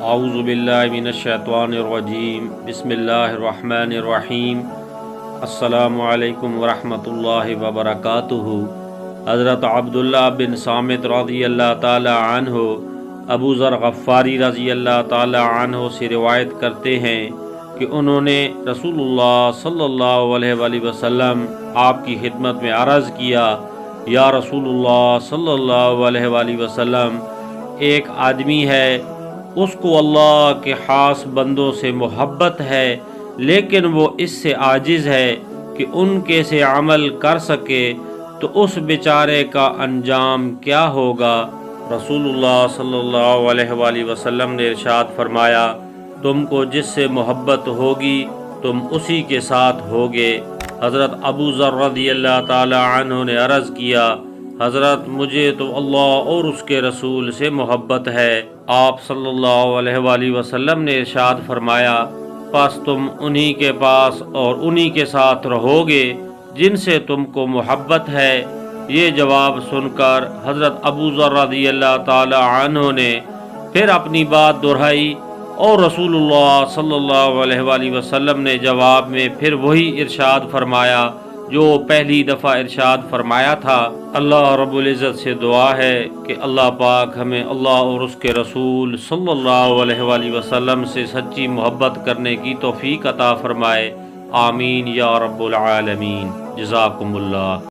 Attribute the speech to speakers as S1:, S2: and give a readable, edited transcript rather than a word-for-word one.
S1: اعوذ باللہ من الشیطان الرجیم بسم اللہ الرحمن الرحیم السلام علیکم ورحمۃ اللہ وبرکاتہ۔ حضرت عبداللہ بن صامت رضی اللہ تعالی عنہ ابو ذر غفاری رضی اللہ تعالی عنہ سے روایت کرتے ہیں کہ انہوں نے رسول اللہ صلی اللہ علیہ وآلہ وسلم آپ کی خدمت میں عرض کیا، یا رسول اللہ صلی اللہ علیہ وآلہ وسلم، ایک آدمی ہے، اس کو اللہ کے خاص بندوں سے محبت ہے، لیکن وہ اس سے عاجز ہے کہ ان کے سے عمل کر سکے، تو اس بیچارے کا انجام کیا ہوگا؟ رسول اللہ صلی اللہ علیہ وآلہ وسلم نے ارشاد فرمایا، تم کو جس سے محبت ہوگی تم اسی کے ساتھ ہوگے۔ حضرت ابو ذر رضی اللہ تعالی عنہ نے عرض کیا، حضرت مجھے تو اللہ اور اس کے رسول سے محبت ہے۔ آپ صلی اللہ علیہ وآلہ وسلم نے ارشاد فرمایا، پس تم انہی کے پاس اور انہی کے ساتھ رہو گے جن سے تم کو محبت ہے۔ یہ جواب سن کر حضرت ابو ذر رضی اللہ تعالی عنہ نے پھر اپنی بات دہرائی، اور رسول اللہ صلی اللہ علیہ وآلہ وسلم نے جواب میں پھر وہی ارشاد فرمایا جو پہلی دفعہ ارشاد فرمایا تھا۔ اللہ رب العزت سے دعا ہے کہ اللہ پاک ہمیں اللہ اور اس کے رسول صلی اللہ علیہ وآلہ وسلم سے سچی محبت کرنے کی توفیق عطا فرمائے، آمین یا رب العالمین۔ جزاکم اللہ۔